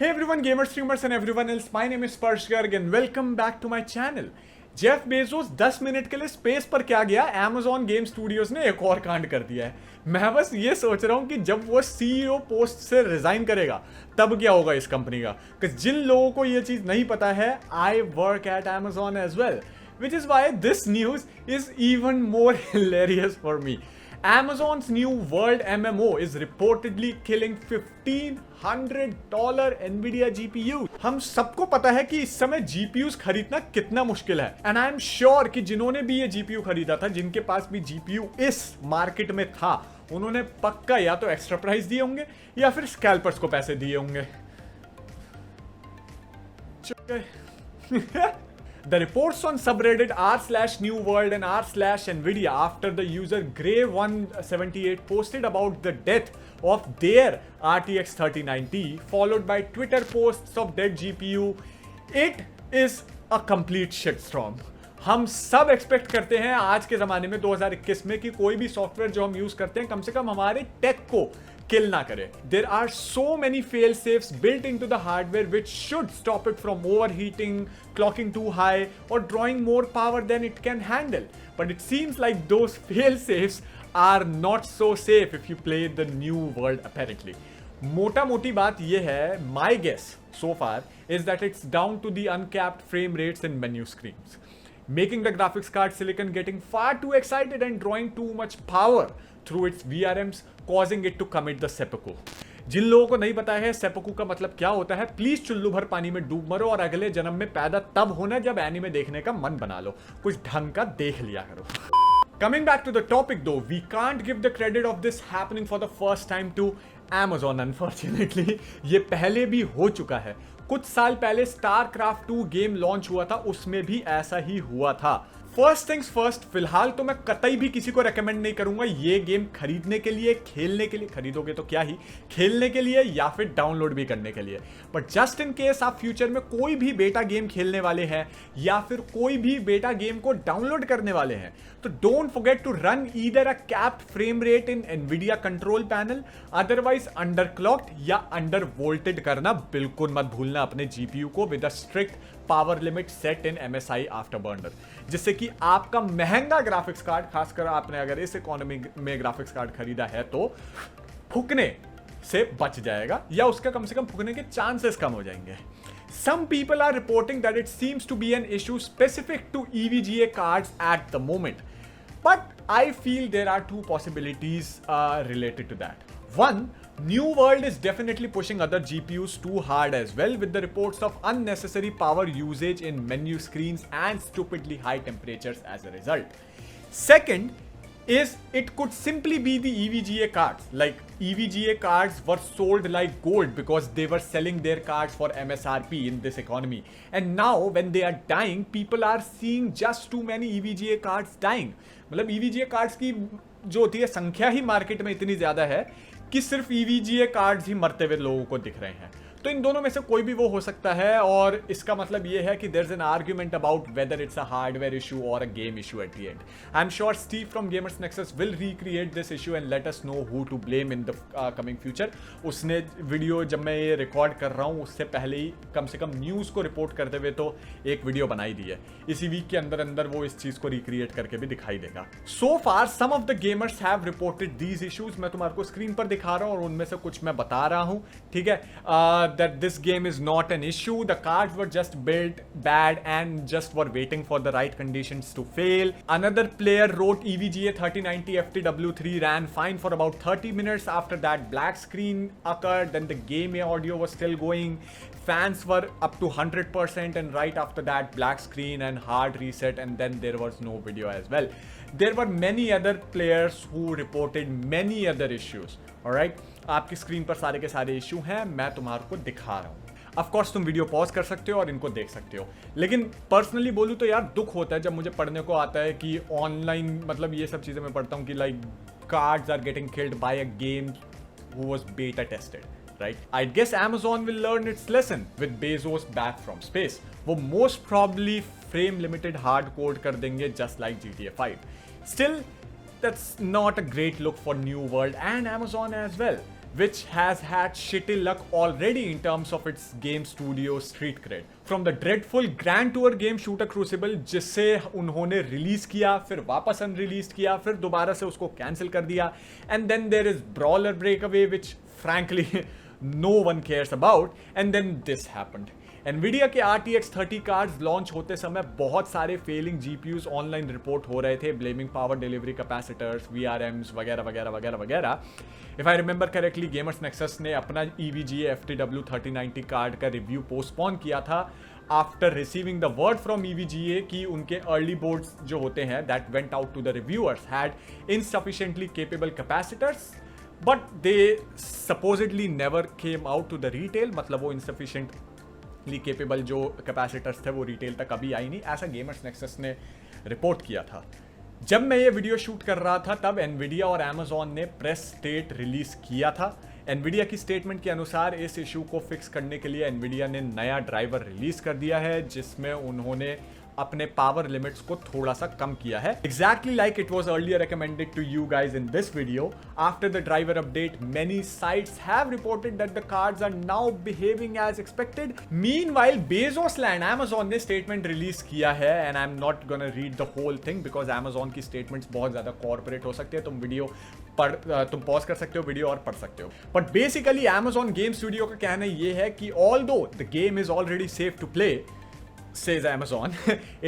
Hey everyone, gamers, streamers and everyone else, my name is Sparsh Garg and welcome back to my channel. Jeff Bezos 10 minute के लिए space पर क्या गया, Amazon game studios ने एक और कांड कर दिया है। मैं बस ये सोच रहा हूँ कि जब वो सीईओ पोस्ट से रिजाइन करेगा तब क्या होगा इस कंपनी का। कि जिन लोगों को ये चीज नहीं पता है, I work at Amazon as well, which is why this news is even more hilarious for me. Amazon's new World MMO is reportedly killing $1,500 Nvidia GPU. हम सबको पता है कि इस समय GPUs खरीदना कितना मुश्किल है, and I'm sure कि जिन्होंने भी ये GPU खरीदा था, जिनके पास भी GPU इस मार्केट में था, उन्होंने पक्का या तो एक्स्ट्रा प्राइस दिए होंगे या फिर स्कैल्पर्स को पैसे दिए होंगे। The reports on subreddit r/new world and r/nvidia after the user Gray178 posted about the death of their RTX 3090 followed by Twitter posts of dead GPU, it is a complete shitstorm. हम सब expect करते हैं आज के ज़माने में 2021 में कि कोई भी सॉफ्टवेयर जो हम यूज़ करते हैं कम से कम हमारे टेक को किल ना करे. There are so many fail safes built into the hardware which should stop it from overheating, clocking too high or drawing more power than it can handle. But it seems like those fail safes are not so safe if you play the new world apparently. मोटा मोटी बात ये है, my guess so far is that it's down to the uncapped frame rates and menu screens, making the graphics card silicon getting far too excited and drawing too much power through its VRMs, causing it to commit the seppuku. जिन लोगों को नहीं पता है सेपकू का मतलब क्या होता है, प्लीज चुल्लू भर पानी में डूब मरो और अगले जन्म में पैदा तब होना जब एनीमे देखने का मन बना लो, कुछ ढंग का देख लिया करो. Coming back to the topic though, we can't give the credit of this happening for the first time to Amazon unfortunately. ये पहले भी हो चुका है. कुछ साल पहले StarCraft 2 गेम लॉन्च हुआ था, उसमें भी ऐसा ही हुआ था. फर्स्ट थिंग्स फर्स्ट, फिलहाल तो मैं कतई भी किसी को रेकमेंड नहीं करूंगा ये गेम खरीदने के लिए, खेलने के लिए. खरीदोगे तो क्या ही, खेलने के लिए या फिर डाउनलोड भी करने के लिए. बट जस्ट इन केस आप फ्यूचर में कोई भी बेटा गेम खेलने वाले हैं या फिर कोई भी बेटा गेम को डाउनलोड करने वाले हैं, तो don't forget to run either a capped frame rate in Nvidia control panel, otherwise underclocked या अंडर वोल्टेड करना बिल्कुल मत भूलना अपने जीपीयू को with a strict power limit set in MSI afterburner, जिससे कि आपका महंगा ग्राफिक्स कार्ड, खासकर आपने अगर इस इकोनॉमी में ग्राफिक्स कार्ड खरीदा है तो फूकने से बच जाएगा या उसका कम से कम फूकने के चांसेस कम हो जाएंगे. Some people are reporting that it seems to be an issue specific to EVGA cards at the moment, but I feel there are two possibilities related to that. One, New World is definitely pushing other GPUs too hard as well, with the reports of unnecessary power usage in menu screens and stupidly high temperatures as a result. Second is it could simply be the EVGA cards. Like EVGA cards were sold like gold because they were selling their cards for MSRP in this economy, and now when they are dying, people are seeing just too many EVGA cards dying. मतलब EVGA cards की जो होती है संख्या ही market में इतनी ज्यादा है कि सिर्फ EVGA कार्ड्स ही मरते हुए लोगों को दिख रहे हैं. तो इन दोनों में से कोई भी वो हो सकता है, और इसका मतलब ये है कि there is an argument about whether it's a hardware issue और a game issue at the end. I am sure Steve from Gamers Nexus will recreate this issue and let us know who to blame in the coming future. उसने video, जब मैं ये record कर रहा हूँ उससे पहले ही कम से कम न्यूज़ को रिपोर्ट करते हुए तो एक वीडियो बनाई दी है. इसी वीक के अंदर अंदर वो इस चीज़ को रिक्रिएट करके भी दिखाई देगा. So far some of the gamers have reported these issues. मैं तुम्हारे को स्क्रीन पर दिखा रहा हूँ और उनमें से कुछ मैं बता रहा हूँ, ठीक है. That this game is not an issue. The cards were just built bad and just were waiting for the right conditions to fail. Another player wrote EVGA 3090 FTW3 ran fine for about 30 minutes. After that, black screen occurred. Then the game audio was still going. Fans were up to 100%, and right after that, black screen and hard reset, and then there was no video as well. There were many other players who reported many other issues. Alright, आपकी screen पर सारे के सारे issue हैं, मैं तुम्हारे को दिखा रहा हूँ. ऑफ कोर्स तुम वीडियो पॉज कर सकते हो और इनको देख सकते हो, लेकिन पर्सनली बोलूँ तो यार दुख होता है जब मुझे पढ़ने को आता है कि ऑनलाइन, मतलब ये सब चीज़ें मैं पढ़ता हूँ कि like cards are getting killed by a game who was beta tested. right? I guess Amazon will learn its lesson with Bezos back from space. वो most probably frame limited hard code कर देंगे just like GTA 5. Still, that's not a great look for New World and Amazon as well. which has had shitty luck already in terms of its game studio street cred. From the dreadful Grand Tour game Shooter Crucible, जिससे उन्होंने release किया, फिर वापस unreleased किया, फिर दोबारा से उसको कैंसिल कर दिया, and then there is Brawler Breakaway, which frankly no one cares about, and then this happened. Nvidia के RTX 30 कार्ड्स लॉन्च होते समय बहुत सारे फेलिंग GPUs ऑनलाइन रिपोर्ट हो रहे थे, blaming power delivery capacitors, VRMs वगैरह वगैरह वगैरह वगैरह. If I remember correctly, Gamers Nexus ने अपना EVGA FTW 3090 कार्ड का रिव्यू पोस्टपोन किया था after receiving the word from EVGA कि उनके अर्ली बोर्ड्स जो होते हैं that went out to the reviewers had insufficiently capable capacitors, but they supposedly never came out to the retail. मतलब वो इनसफिशिएंटली केपेबल जो कैपेसिटर्स थे वो रिटेल तक कभी आई नहीं, ऐसा गेमर्स नेक्सस ने रिपोर्ट किया था. जब मैं ये वीडियो शूट कर रहा था तब एनवीडिया और Amazon ने प्रेस स्टेट रिलीज किया था. एनवीडिया की स्टेटमेंट के अनुसार इस इशू को फिक्स करने के लिए एनवीडिया ने नया ड्राइवर रिलीज कर दिया है, जिसमें उन्होंने अपने पावर लिमिट्स को थोड़ा सा कम किया है. Exactly like it was earlier recommended to you guys in this video, after the driver update, many sites have reported that the cards are now behaving as expected. Meanwhile, Bezos Land, Amazon ने statement release किया है, and I'm not gonna read the whole thing because Amazon की statements बहुत ज़्यादा corporate हो सकती है. तुम पॉज कर सकते हो वीडियो और पढ़ सकते हो. But basically Amazon game studio का कहना ये है कि although the game is already safe to play, says Amazon,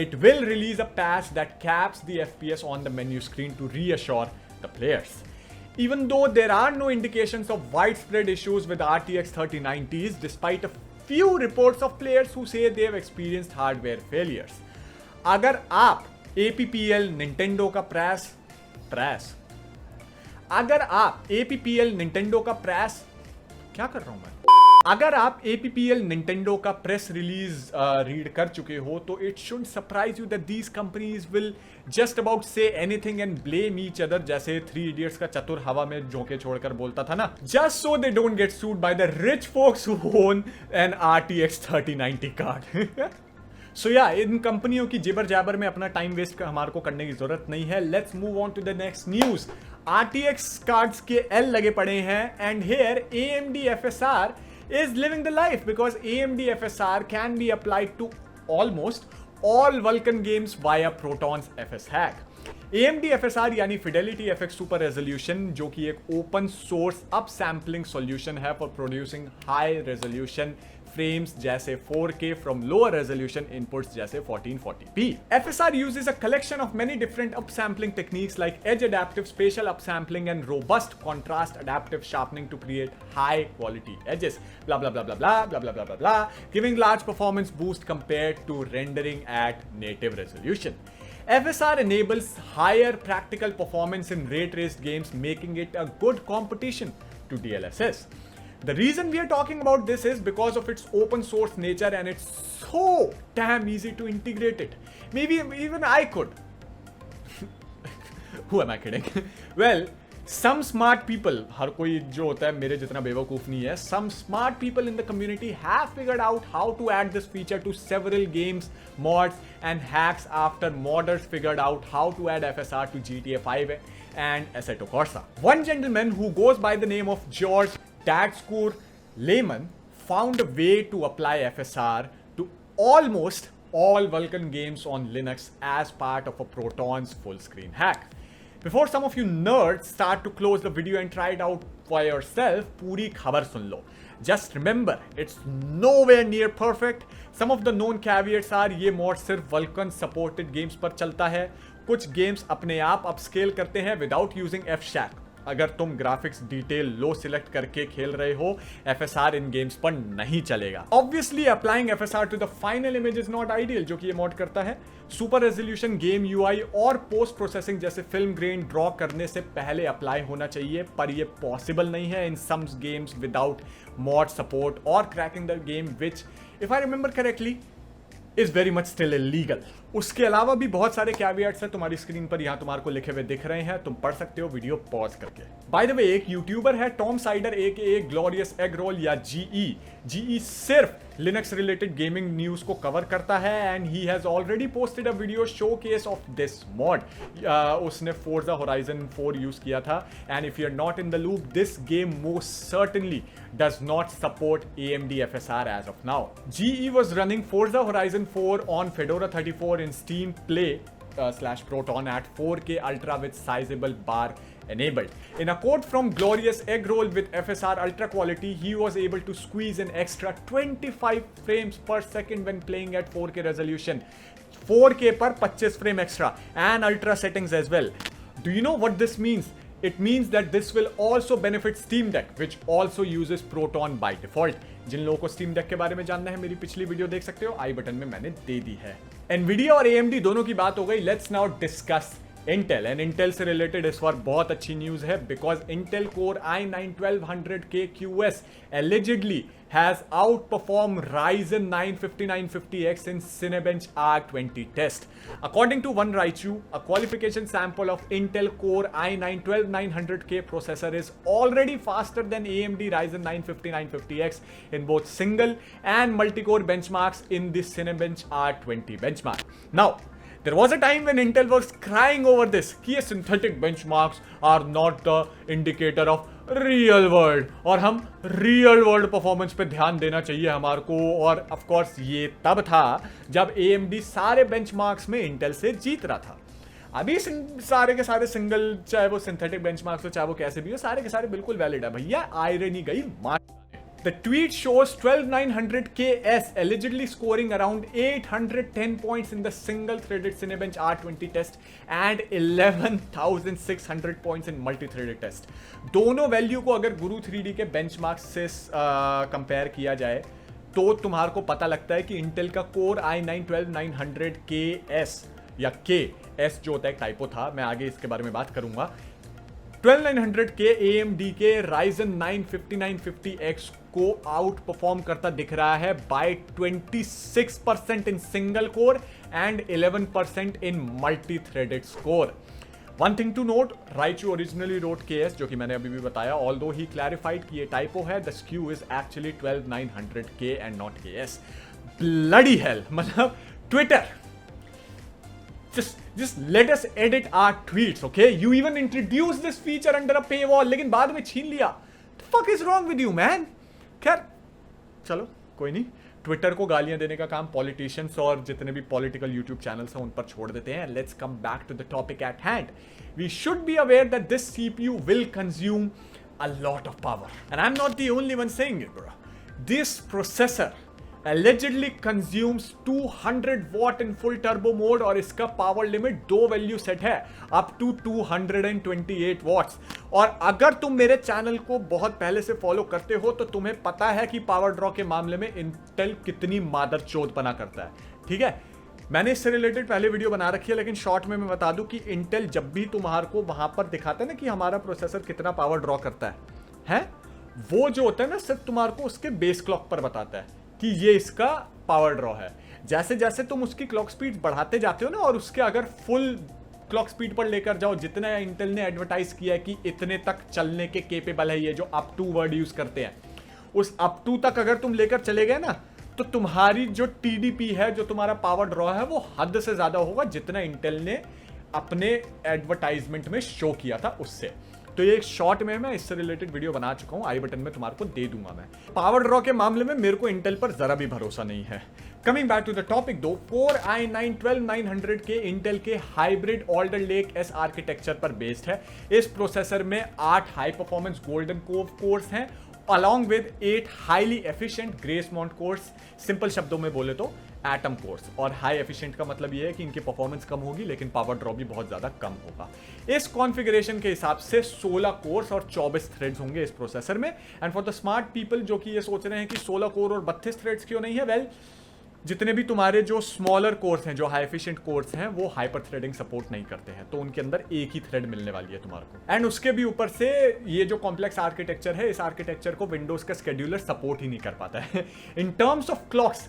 it will release a patch that caps the FPS on the menu screen to reassure the players. Even though there are no indications of widespread issues with RTX 3090s, despite a few reports of players who say they have experienced hardware failures. अगर आप APPL Nintendo का अगर आप APPL Nintendo का press release read कर चुके हो तो it should surprise you that these companies will just about say anything and blame each other, जैसे 3 इडियट्स का चतुर हवा में झोंके छोड़कर बोलता था ना, just so they don't get sued by the rich folks who own an RTX 3090 card. So या इन कंपनियों की जिबर जाबर में अपना टाइम वेस्ट हमारे को करने की जरूरत नहीं है. Let's move on to the next news. RTX cards के L लगे पड़े हैं, and here AMD FSR is living the life because AMD FSR can be applied to almost all Vulkan games via Proton's FS hack. AMD FSR यानी Fidelity FX Super Resolution, जो कि एक open source upsampling solution है for producing high resolution frames जैसे 4K from lower resolution inputs जैसे 1440p. FSR uses a collection of many different upsampling techniques like edge adaptive spatial upsampling and robust contrast adaptive sharpening to create high quality edges. Blah blah blah blah blah blah blah blah blah blah, giving large performance boost compared to rendering at native resolution. FSR enables higher practical performance in ray traced games, making it a good competition to DLSS. The reason we are talking about this is because of its open source nature and it's so damn easy to integrate it. Maybe even I could. Who am I kidding? Well, some smart people, हर कोई जो होता है मेरे जितना बेवकूफ नहीं है, some smart people in the community have figured out how to add this feature to several games, mods and hacks after modders figured out how to add FSR to GTA 5 and Assetto Corsa. One gentleman who goes by the name of George Dadskur Lehman found a way to apply FSR to almost all Vulkan games on Linux as part of a Proton's full screen hack. Before some of you nerds start to close the video and try it out for yourself, पूरी खबर सुन लो. Just remember, it's nowhere near perfect. Some of the known caveats are ये mod सिर्फ Vulkan supported games पर चलता है. कुछ games अपने आप upscale करते हैं without using F-Shack. अगर तुम ग्राफिक्स डिटेल लो सिलेक्ट करके खेल रहे हो, FSR इन गेम्स पर नहीं चलेगा. Obviously applying FSR to the final image is not ideal, जो कि ये मॉड करता है. सुपर रेजोल्यूशन गेम UI और पोस्ट प्रोसेसिंग जैसे फिल्म ग्रेन ड्रॉ करने से पहले अप्लाई होना चाहिए, पर ये पॉसिबल नहीं है in some games without mod support और cracking the game, which if I remember correctly is very much still illegal. उसके अलावा भी बहुत सारे कैवियट्स हैं, तुम्हारी स्क्रीन पर यहां तुम्हारे को लिखे हुए दिख रहे हैं, तुम पढ़ सकते हो वीडियो पॉज करके। बाय द वे, एक यूट्यूबर है टॉम साइडर ए ग्लोरियस एग रोल या जीई सिर्फ लिनक्स रिलेटेड गेमिंग न्यूज को कवर करता है and he has already posted a video showcase of this mod. उसने फोर्जा होराइजन 4 यूज किया था and if you are not in the loop, this game most certainly does not support AMD FSR as of now. GE was running Forza Horizon 4 on Fedora 34 in Steam Play /Proton at 4K Ultra with sizable bar enabled. In a quote from Glorious Egg Roll with FSR Ultra quality, he was able to squeeze an extra 25 frames per second when playing at 4K resolution. 4K पर 25 frame extra and Ultra settings as well. Do you know what this means? It means that this will also benefit Steam Deck, which also uses Proton by default. जिन लोगों को Steam Deck के बारे में जानना है, मेरी पिछली वीडियो देख सकते हो, आई बटन में मैंने दे दी है। Nvidia और AMD दोनों की बात हो गई, let's now discuss Intel and Intel से रिलेटेड इस बार बहुत अच्छी न्यूज है because Intel Core i9-1200K QS allegedly has outperformed Ryzen 9 5950X in Cinebench ARC20 test. According to OneRaichu, a qualification sample of Intel Core i9-12900K processor is already faster than AMD Ryzen 9 5950X in both single and multi-core benchmarks in the Cinebench ARC20 benchmark. Now, there was a time when Intel was crying over this कि ये synthetic benchmarks are not the indicator of real world और हम real world performance पे ध्यान देना चाहिए हमारे को। और of course ये तब था जब AMD सारे benchmarks में Intel से जीत रहा था। अभी सारे के सारे सिंगल, चाहे वो सिंथेटिक बेंचमार्क्स हो चाहे वो कैसे भी हो, सारे के सारे बिल्कुल वैलिड है भैया, आयरनी गई मार। The tweet shows 12900KS allegedly scoring around 810 points in the single-threaded Cinebench R20 test and 11,600 points in multi-threaded test. दोनों वैल्यू को अगर गुरु 3D के बेंचमार्क से कंपेयर किया जाए तो तुम्हारे को पता लगता है कि इंटेल का कोर i9-12900KS या KS जो होता है टाइपो था, मैं आगे इसके बारे में बात करूंगा। 12900 के AMD के Ryzen 9 5950X को आउट परफॉर्म करता दिख रहा है by 26% in single core and 11% in multi threaded score. One thing to note, Raichu originally wrote KS, जो कि मैंने अभी भी बताया, ऑल्दो ही क्लैरिफाइड कि ये टाइपो है, the skew is actually 12900K and not KS। Bloody hell, मतलब Twitter, just let us edit our tweets, okay? You even introduced this feature under a paywall, लेकिन बाद में छीन लिया। The fuck is wrong with you, man? खैर, चलो कोई नहीं। ट्विटर को गालियां देने का काम पॉलिटिशियंस और जितने भी पॉलिटिकल यूट्यूब चैनल्स हैं उन पर छोड़ देते हैं। Let's come back to the topic at hand. We should be aware that this CPU will consume a lot of power, and I'm not the only one saying it, bro. This processor allegedly consumes 200 watt in full turbo mode और इसका power limit 2 value set है, up to 228 watts. और अगर तुम मेरे channel को बहुत पहले से फॉलो करते हो तो तुम्हें पता है कि पावर ड्रॉ के मामले में इंटेल कितनी मादरचोद बना करता है, ठीक है? मैंने इससे रिलेटेड पहले वीडियो बना रखी है, लेकिन शॉर्ट में मैं बता दूं कि इंटेल जब भी तुम्हारे को वहां पर दिखाता है ना कि हमारा प्रोसेसर कितना पावर ड्रॉ करता है, वो जो होता है ना सिर्फ तुम्हारे को उसके बेस क्लॉक पर बताता है कि ये इसका पावर ड्रॉ है। जैसे जैसे तुम उसकी क्लॉक स्पीड बढ़ाते जाते हो ना और उसके अगर फुल क्लॉक स्पीड पर लेकर जाओ, जितना इंटेल ने एडवर्टाइज किया है कि इतने तक चलने के केपेबल है, ये जो अप टू वर्ड यूज करते हैं, उस अप टू तक अगर तुम लेकर चले गए ना तो तुम्हारी जो TDP है, जो तुम्हारा पावर ड्रॉ है, वो हद से ज्यादा होगा जितना इंटेल ने अपने एडवर्टाइजमेंट में शो किया था उससे। तो ये एक शॉर्ट में मैं इससे रिलेटेड वीडियो बना चुका हूं, आई बटन में तुम्हारे को दे दूंगा। मैं पावर ड्रॉ के मामले में मेरे को इंटेल पर जरा भी भरोसा नहीं है। Coming back to the topic though, core i9-12900 के इंटेल के hybrid Alder Lake S architecture पर बेस्ड है। इस प्रोसेसर में 8 हाई परफॉर्मेंस गोल्डन कोर्स हैं along with 8 highly efficient Gracemont cores, simple शब्दों में बोले तो एटम कोर्स। और हाई एफिशिएंट का मतलब ये है कि इनकी परफॉर्मेंस कम होगी लेकिन पावर ड्रॉप भी बहुत ज्यादा कम होगा। इस कॉन्फ़िगरेशन के हिसाब से 16 कोर्स और 24 थ्रेड्स होंगे इस प्रोसेसर में। And for the smart people जो कि ये सोच रहे हैं कि 16 कोर और 32 थ्रेड्स क्यों नहीं है, वेल जितने भी तुम्हारे जो स्मॉलर कोर्स हैं, जो हाई एफिशिएंट कोर्स हैं, वो हाइपर थ्रेडिंग सपोर्ट नहीं करते हैं, तो उनके अंदर एक ही थ्रेड मिलने वाली है तुम्हारे को। एंड उसके भी ऊपर से ये जो कॉम्प्लेक्स आर्किटेक्चर है, इस आर्किटेक्चर को विंडोज का शेड्यूलर सपोर्ट ही नहीं कर पाता है। In terms of clocks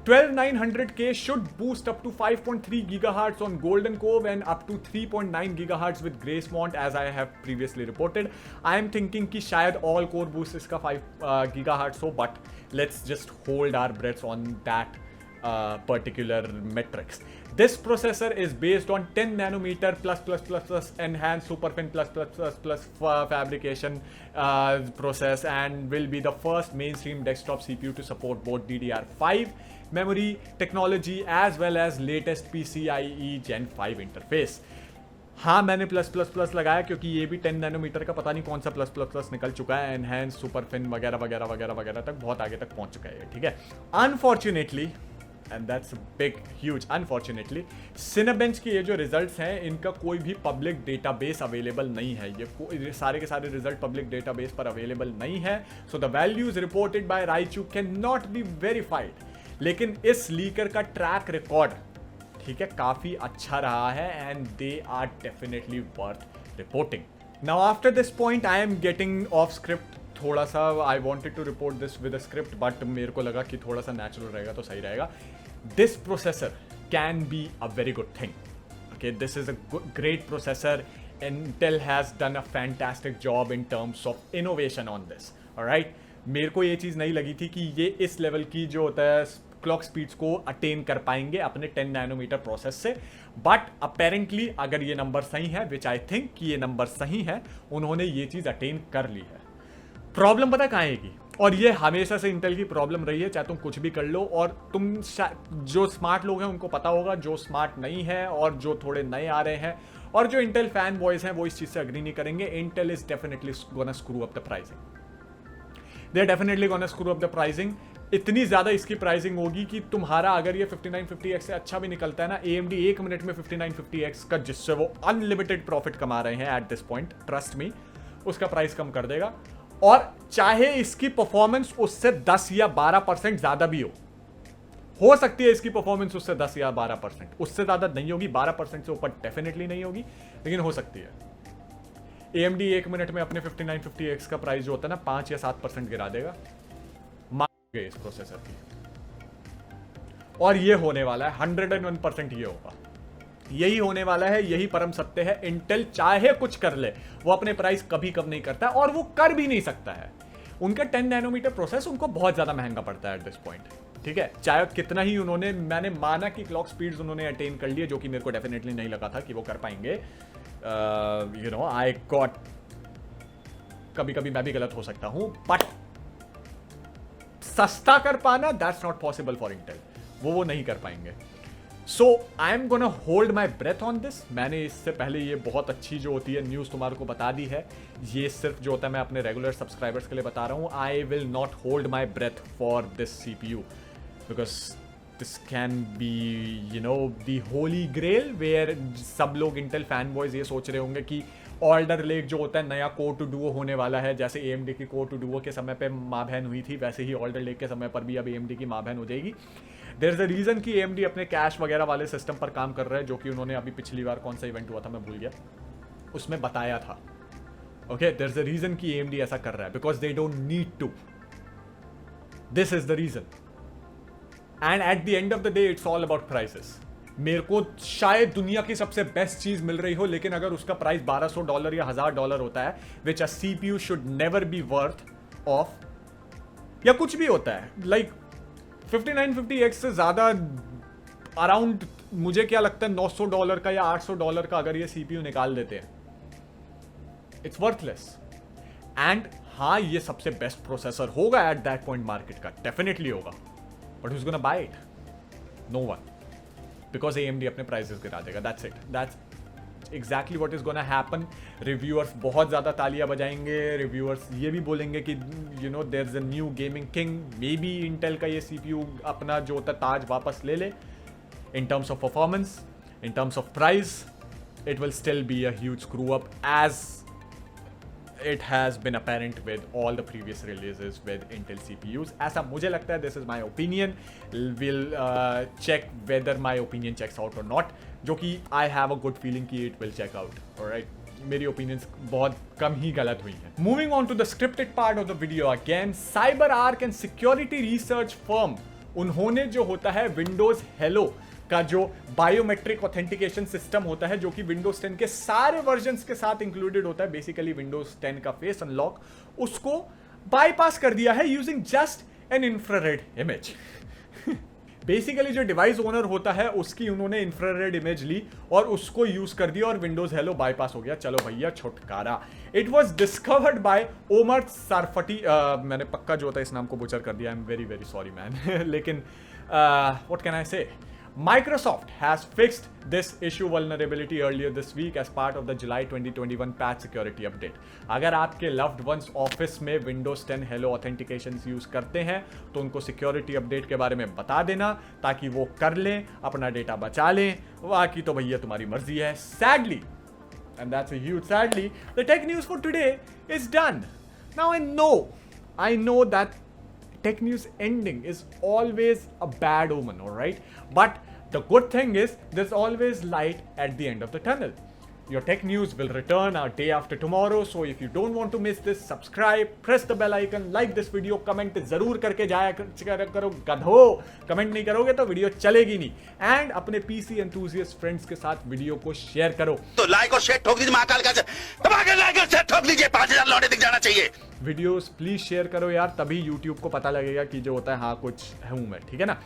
12900K should boost up to 5.3 gigahertz on Golden Cove and up to 3.9 gigahertz with Gracemont, as I have previously reported. I am thinking कि शायद all core boost इसका 5 gigahertz हो, but let's just hold our breaths on that particular metrics. This processor is based on 10 nanometer plus enhanced superfin plus fabrication process, and will be the first mainstream desktop CPU to support both DDR5 memory technology as well as latest PCIe Gen 5 interface. हाँ, मैंने plus लगाया क्योंकि ये भी 10 nanometre का पता नहीं कौन सा प्लस निकल चुका है, एनहेंस सुपरफिन वगैरह तक बहुत आगे तक पहुंच चुका है, ठीक है. Unfortunately, and that's big huge unfortunately, Cinebench के ये जो रिजल्ट्स हैं इनका कोई भी पब्लिक डेटाबेस अवेलेबल नहीं है. ये सारे के सारे रिजल्ट पब्लिक डेटाबेस पर अवेलेबल नहीं है. So the values reported by Raichu can not be verified. लेकिन इस लीकर का ट्रैक रिकॉर्ड, ठीक है, काफी अच्छा रहा है, and they are definitely worth reporting. Now after this point I am getting off script थोड़ा सा. I wanted to report this with a script, but मेरे को लगा कि थोड़ा सा नेचुरल रहेगा तो सही रहेगा. This processor can be a very good thing. Okay, this is a great processor. Intel has done a fantastic job in terms of innovation on this. Alright, मेरे को ये चीज़ नहीं लगी थी कि ये इस लेवल की जो होता है क्लॉक स्पीड्स को अटेन कर पाएंगे अपने 10 नैनोमीटर प्रोसेस से. बट अपेरेंटली अगर ये नंबर सही है, विच आई थिंक कि ये नंबर सही है, उन्होंने ये चीज़ अटेन कर ली है. प्रॉब्लम पता कहाँ आएगी, और ये हमेशा से इंटेल की प्रॉब्लम रही है, चाहे तुम कुछ भी कर लो. और तुम जो स्मार्ट लोग हैं उनको पता होगा, जो स्मार्ट नहीं है और जो थोड़े नए आ रहे हैं और जो इंटेल फैन बॉयज हैं वो इस चीज़ से अग्री नहीं करेंगे. Intel is definitely gonna screw up the pricing. They are definitely gonna screw up the pricing. इतनी ज़्यादा इसकी प्राइसिंग होगी कि तुम्हारा अगर ये 5950X से अच्छा भी निकलता है ना, AMD 1 मिनट में 5950X का, जिससे वो अनलिमिटेड प्रॉफिट कमा रहे हैं at this point, trust me, उसका प्राइस कम कर देगा. और चाहे इसकी परफॉर्मेंस उससे 10 या 12% ज़्यादा भी हो सकती है इसकी परफॉर्मेंस उससे 10 या 12%, उससे ज़्यादा नहीं होगी, 12% से ऊपर डेफिनेटली नहीं होगी, लेकिन हो सकती है. AMD 1 मिनट में अपने 5950X का प्राइस जो होता है ना 5 या 7% गिरा देगा इस प्रोसेसर की. और ये होने वाला है 101%. ये होगा, यही होने वाला है, यही परम सत्य है. इंटेल चाहे कुछ कर ले, वो अपने प्राइस कभी कम नहीं करता, और वो कर भी नहीं सकता है. उनका 10 नैनोमीटर प्रोसेस उनको बहुत ज्यादा महंगा पड़ता है एट दिस पॉइंट, ठीक है. चाहे कितना ही उन्होंने, मैंने माना कि क्लॉक स्पीड्स उन्होंने अटेन कर लिए, जो कि मेरे को डेफिनेटली नहीं लगा था कि वो कर पाएंगे. यू नो, आई गॉट, कभी मैं भी गलत हो सकता हूं, बट सस्ता कर पाना, that's not possible for Intel. वो नहीं कर पाएंगे. So I am gonna hold my breath on this. मैंने इससे पहले ये बहुत अच्छी जो होती है न्यूज़ तुम्हारे को बता दी है. ये सिर्फ जो होता है मैं अपने रेगुलर सब्सक्राइबर्स के लिए बता रहा हूँ. I will not hold my breath for this CPU because this can be, you know, the holy grail, where सब लोग इंटेल फैन बॉयज ये सोच रहे होंगे कि ऑल्डर लेक जो होता है नया कोर टू डुओ होने वाला है. जैसे AMD की कोर टू डुओ के समय पे माँ बहन हुई थी, वैसे ही ऑल्डर लेक के समय पर भी अब AMD की माँ बहन हो जाएगी. देयर इज अ रीजन कि AMD अपने कैश वगैरह वाले सिस्टम पर काम कर रहा है, जो कि उन्होंने अभी पिछली बार कौन सा इवेंट हुआ था मैं भूल गया, उसमें बताया था. Okay, there is a reason कि AMD ऐसा कर रहा है, because they don't need to. This is the reason. And at the end of the day it's all about prices. मेरे को शायद दुनिया की सबसे बेस्ट चीज मिल रही हो, लेकिन अगर उसका प्राइस $1200 या $1000 होता है, विच अ CPU should never be worth of, या कुछ भी होता है, लाइक 5950X से ज्यादा अराउंड, मुझे क्या लगता है $900 का या $800 का अगर ये CPU निकाल देते हैं, इट्स वर्थलेस. एंड हाँ, ये सबसे बेस्ट प्रोसेसर होगा एट दैट पॉइंट मार्केट का, डेफिनेटली होगा, but who's gonna buy it? No one. Because AMD अपने प्राइसेस गिरा देगा. That's it. That's exactly what is gonna happen. Reviewers बहुत ज़्यादा तालियां बजाएंगे. Reviewers ये भी बोलेंगे कि you know there's a new gaming king. Maybe Intel का ये CPU अपना जो होता ताज वापस ले ले. In terms of performance, in terms of price, it will still be a huge screw up, as it has been apparent with all the previous releases with Intel CPUs. ऐसा मुझे लगता है. This is my opinion. We'll check whether my opinion checks out or not. जो कि I have a good feeling कि it will check out. Alright. मेरी opinions बहुत कम ही गलत हुई हैं. Moving on to the scripted part of the video again. CyberArk and security research firm उन्होंने जो होता है विंडोज हेलो का जो बायोमेट्रिक ऑथेंटिकेशन सिस्टम होता है, जो कि विंडोज 10 के सारे वर्जन्स के साथ इंक्लूडेड होता है, बेसिकली विंडोज 10 का फेस अनलॉक, उसको बाईपास कर दिया है using just an infrared image. Basically जो डिवाइस ओनर होता है उसकी उन्होंने इंफ्रारेड इमेज ली और उसको यूज कर दिया और विंडोज हेलो बाईपास हो गया। चलो भैया छुटकारा। It was discovered by Omar Sarfati, मैंने पक्का जो होता है इस नाम को बुचर कर दिया, I am very very sorry man. लेकिन व्हाट कैन आई से, Microsoft has fixed this issue vulnerability earlier this week as part of the July 2021 patch security update. अगर आपके loved ones ऑफिस में Windows 10 Hello Authentications यूज करते हैं तो उनको security update के बारे में बता देना ताकि वो कर लें, अपना डेटा बचा लें। बाकी तो भैया तुम्हारी मर्जी है। Sadly, and that's a huge sadly, the tech news for today is done. Now I know that tech news ending is always a bad omen, all right? But the good thing is there's always light at the end of the tunnel. Your tech news will return a day after tomorrow, so if you don't want to miss this, subscribe, press the bell icon, like this video, comment जरूर करके जाया करो गधो। Comment नहीं करोगे तो video चलेगी नहीं। And अपने पीसी एंथुसियास्ट फ्रेंड्स के साथ वीडियो को शेयर करो। तो लाइक और शेयर ठोक दीजिए, महाकाल का दबा के लाइक और शेयर ठोक लीजिए, 5000 लौटे दिख जाना चाहिए। वीडियोस प्लीज शेयर करो यार, तभी यूट्यूब को पता लगेगा कि जो होता है हाँ कुछ हूँ मैं, ठीक है ना।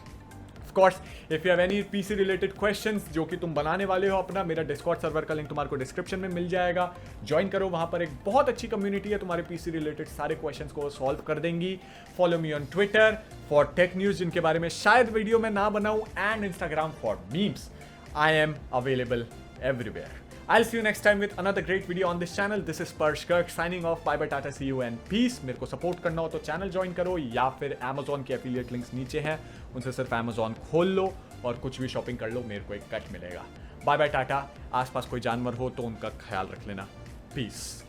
Of course, if you have any PC related questions जो कि तुम बनाने वाले हो अपना, मेरा डिस्कॉर्ड सर्वर का लिंक तुम्हारे को डिस्क्रिप्शन में मिल जाएगा, ज्वाइन करो। वहां पर एक बहुत अच्छी कम्युनिटी है, तुम्हारे पीसी रिलेटेड सारे क्वेश्चंस को सॉल्व कर देंगी। Follow me on Twitter for tech news जिनके बारे में शायद वीडियो में ना बनाऊं, and Instagram for memes. I am available everywhere. I'll see you next time with another great video on this channel. This is Sparsh Kirk signing off. Bye bye, Tata, see you and peace. मेरे को support करना हो तो channel join करो या फिर Amazon के affiliate links नीचे हैं, उनसे सिर्फ Amazon खोल लो और कुछ भी शॉपिंग कर लो, मेरे को एक कट मिलेगा। Bye bye tata. आसपास कोई जानवर हो तो उनका ख्याल रख लेना। पीस।